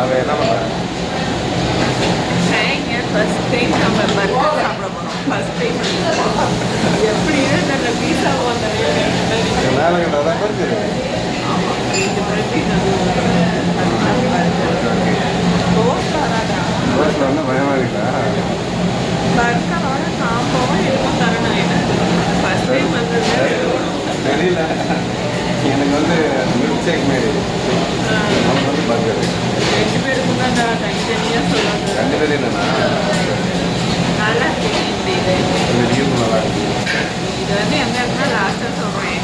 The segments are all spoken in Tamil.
அவன் என்ன பண்ணுறேன்? ஃபர்ஸ்ட் டைம் நம்ம பர்கர் சாப்பிட போனோம். ஃபர்ஸ்ட் டைம் எப்படின்னா நல்ல பீஸா மேலே கண்டாதான் பர்கர். ஆமாம், 2 ரோட்டில் வந்து பயமாக இருக்கா? பர்கரோட காம்போவும் எதுவும் தரணும். எனக்கு ஃபர்ஸ்ட் டைம் வந்தது தெரியல. எனக்கு வந்து மில்க் ஷேக் மாரி, அவங்க வந்து பர்கர். 2 பேருக்கும் தான் தனித்தனியாக சொல்லுவாங்க. 2 பேர் என்னன்னா நல்லா இருக்கு. இந்த இந்த வியூ நல்லா இருக்கு. இது வந்து எந்த இடத்துல லாஸ்ட்டாக சொல்கிறேன்.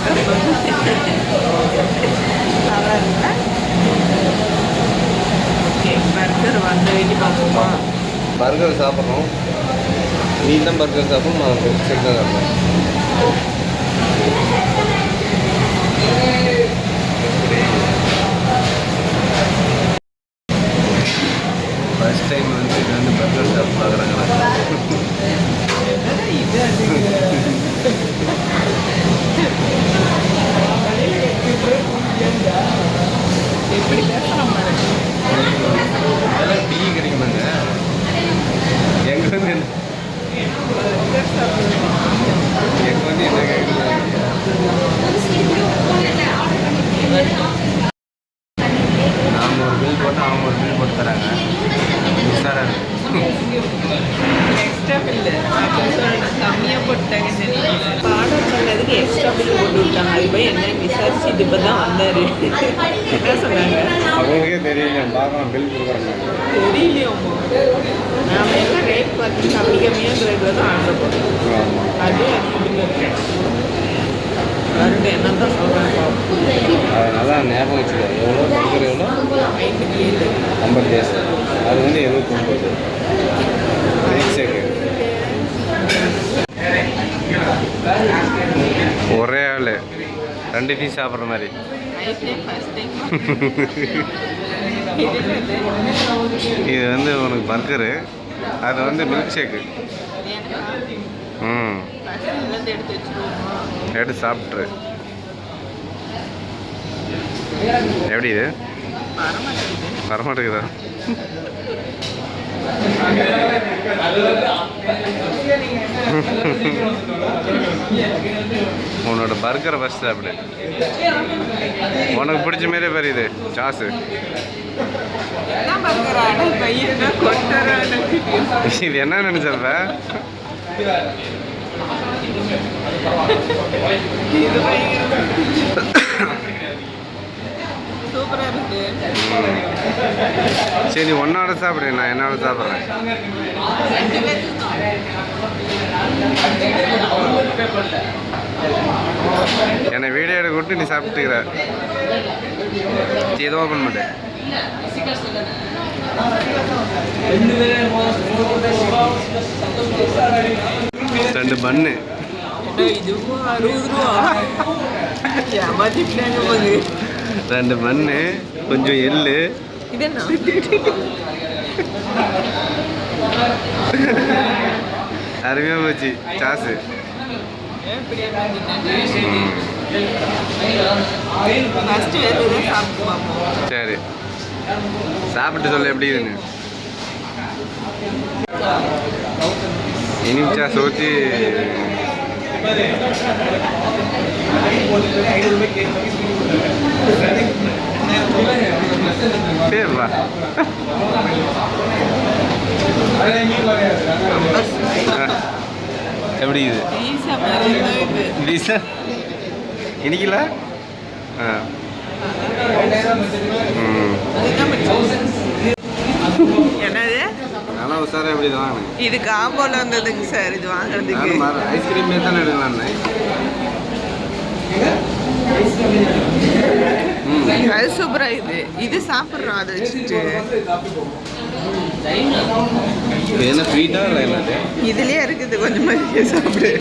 நல்லா இருக்குல்ல? ஓகே, பர்கர் வந்து வெட்டி பார்ப்போமா? பர்கர் சாப்பிட்றோம். நீ தான் பர்கர் சாப்பிடும், நான் மில்க் ஷேக் தான் சாப்பிட்றேன். ஃபர்ஸ்ட் டைம் வந்து இது வந்து பர்கர் சாப்பிட்டு பார்க்குறாங்க. எப்படி பேசுகிறோம் அதெல்லாம் டீ கிடைக்குமாங்க? எங்கே வந்து எங்கே வந்து என்ன கேட்குறது? நாம் ஒரு பில் போட்டு அவங்க ஒரு பில் போட்டு தராங்க. உஷாராக இருக்கு. எக்ஸ்ட்ரா பில்லு கம்மியாக போட்டுட்டாங்க. சரி, ஆர்டர் பண்ணதுக்கு எக்ஸ்ட்ரா பில்லு போட்டு விட்டாங்க. அது போய் என்ன விசாரிச்சுட்டு இப்போ தான் வந்தார். என்ன சொன்னாங்க? அவங்களுக்கே தெரியல. பார்க்கலாம், பில் கொடுக்குறாங்க. தெரியலையோம்மா, நாம எல்லாம் ரேட் பார்த்து கம்மி கம்மியாக ரேட்டில் தான் ஆர்டர் பண்ணுறோம். ஆமாம், அதே அதிகமாக யார்கிட்ட என்ன தான் சொல்கிறாங்க. அதனால ஞாபகம் வச்சுக்கோ. எவ்வளோ பர்கர் எவ்வளோ? 57. 57. அது வந்து 79. மில்க் ஷேக்கு ஒரே ஆள் 2 பீஸ் சாப்பிட்ற மாதிரி. இது வந்து உனக்கு பர்கரு, அது வந்து மில்க் ஷேக்கு. எடுத்து சாப்பிட்ரு. எப்படி இது வரமாட்டேங்குதா? உன்னோட பர்கரை ஃபஸ்ட் சாப்பிடு. உனக்கு பிடிச்ச மாரியே பாரு. இது சாஸு. இது என்ன நினைச்சப்ப? சூப்பராக இருக்கு. சரி, ஒன்னோட சாப்பிடு, நான் என்னோட சாப்பிட்றேன். என்னை வீடியோ எடுக்க விட்டு நீ சாப்பிட்டுக்கிற. எதுவும் ஓப்பன் பண்ணு. ரெண்டு பன்னு. இதுவும் 60 ரூபா. ஏமாத்திட்டாங்க போது. 2 பன்னு, கொஞ்சம் எள்ளு. இது என்ன? அருமையாக போச்சு சாஸு. சரி, சாப்பிட்டு சொல்ல எப்படி இதுன்னு. இனிப்பு சாஸ் ஊற்றி சரிப்பா. எப்படி இது பீஸா இனிக்கல? என்னது? நல்லா உஷாரா எப்படி தான் இது காம்போல வந்ததுங்க சார். இது வாங்குறதுக்கு ஐஸ்கிரீம் தான் எடுக்கலாம். அது சூப்பரா. இது சாப்பிட்றோம். அதை வச்சுட்டு என்ன ஸ்வீட்டா இல்லை என்னது? இதுலயே இருக்குது, கொஞ்சம் மாதிரி சாப்பிடு.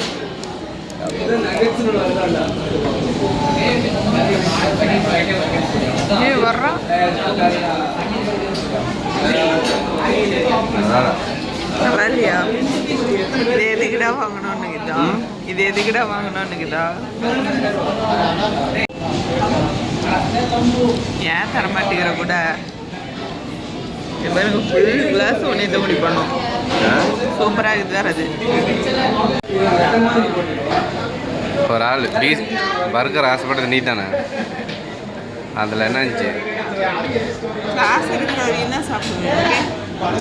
வர்றோம். நல்லா இல்லையா? இது எதுக்கிட்டா வாங்கணும்னுக்குதா? இது எதுக்கிட்டா வாங்கணும்னுக்குதா? ஏன் தரமாட்டேங்கிற கூட பாருங்க ஃபுல் கிளாஸ் ஒன்று இதை முடி பண்ணோம். சூப்பராக இருக்குது அது. ஒரு ஆள் பீஸ் பர்கர் ஆசைப்பட்டது நீ தானே? அதில் என்ன இருந்துச்சு? காசு இருக்கிற வரைக்கும் தான் சாப்பிடுவேன்.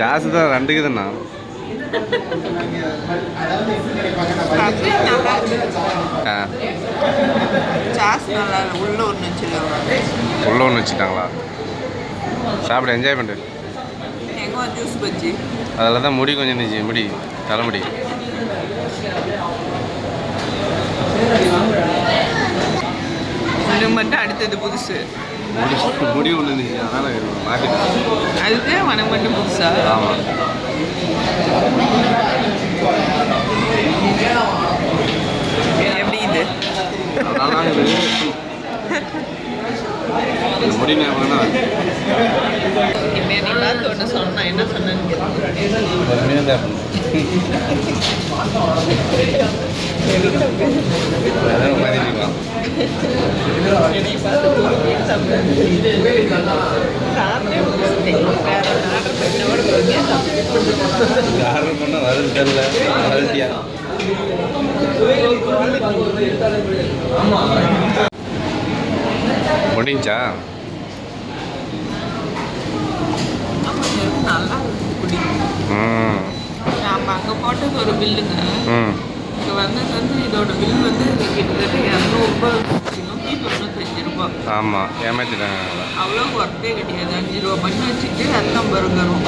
சாசு தான் ரெண்டுக்குதுண்ணா. ஆ சாஸ் நல்லா இல்லை. உள்ள ஒன்று வச்சுருக்காங்க. உள்ள ஒன்று வச்சுட்டாங்களா? சாப்பிட என்ஜாய் பண்ணு. எங்கே ஜூஸ் பஜ்ஜி அதில் தான் முடி கொஞ்சம் இருந்துச்சு. முடி தலைமுடி இது மட்டும் அடுத்தது புதுசு. முடி ஒன்று இருந்துச்சு, அதனால் மாற்றிட்டேன். அதுக்கு உனக்கு மட்டும் புதுசா? ஆமாம். எப்படி இது? முடி ஞாபகம்னா இப்போ நீ பார்த்து ஒன்று சொன்னா என்ன சொன்னேன்னு பொறுமையாக தான் மாற்றிக்கலாம். ஆர்டர் பண்ணால் வருது தெரியல. குவாலிட்டியா முடிஞ்சா? நல்லா ம் நாம் அங்கே போட்டது ஒரு பில்லுங்க. ம் இங்கே வந்து இதோட பில் வந்து கிட்டத்தட்ட 295 ரூபாய். ஆமாம், ஏமாற்றிட்டாங்க. அவ்வளோ ஒர்த்தே கிடையாது. 5 ரூபா பண்ணி வச்சுட்டு ரத்தம் பருங்கரும்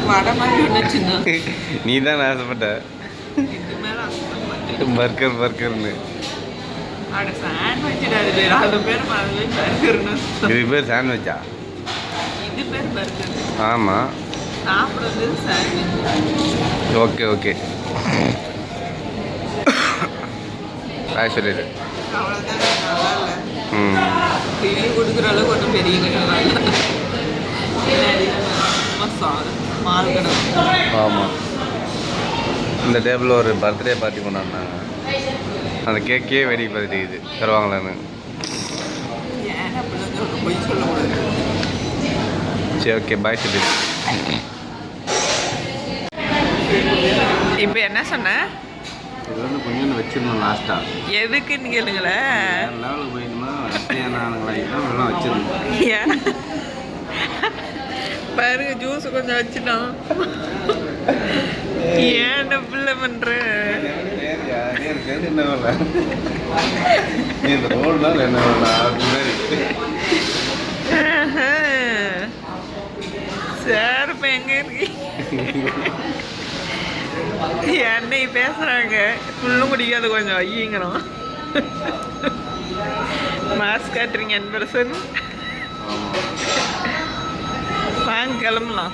வடை மாதிரி ஒன்றுச்சுங்க. நீ தான் ஆசைப்பட்ட இது மேலே பர்கர் பர்கர்னு. அட சாண்ட்விச் அது பேர். அது பேர் மாதிரி பர்கர்னு. இது பேர் சாண்ட்விச்சா? இது பேர் பர்கர். ஆமாம். சாப்பிட்றது சாண்ட்விச். Okay okay. பாய் சொல்லிடு. அவ்வளோதான். நல்லா இல்லை. ம் டிவி கொடுக்குற அளவுக்கு ஒன்றும் பெரிய கடை பின்னாடி மால் கடை. ஆமாம். இந்த டேபிளில் ஒரு பர்த்டே பார்ட்டி கொண்டாடினாங்க. அந்த கேக்கே வெடி பார்த்துட்டு தருவாங்களான்னு. ஏன் அப்படி ஒரு பொய் சொல்லக்கூடாது. சரி ஓகே பாய் சொல்லிடு. இப்போ என்ன சொன்ன? இது வந்து கொஞ்சம் வச்சிருந்தோம் லாஸ்ட்டாக. எதுக்குன்னு கேளுங்களேன். லெவலுக்கு போயிடுமா எல்லாம் வச்சிருந்தோம். ஏன் பாருங்க ஜூஸ் கொஞ்சம் வச்சுட்டோம். ஏன் பிள்ளை பண்ற? சார் இப்போ எங்க இருக்கு? என்னை பேசுறாங்க. ஃபுல்லும் குடிக்காது கொஞ்சம் ஐயங்கிறோம். மாஸ்க் காட்டுறீங்க 1%. வாங்க கிளம்பலாம்.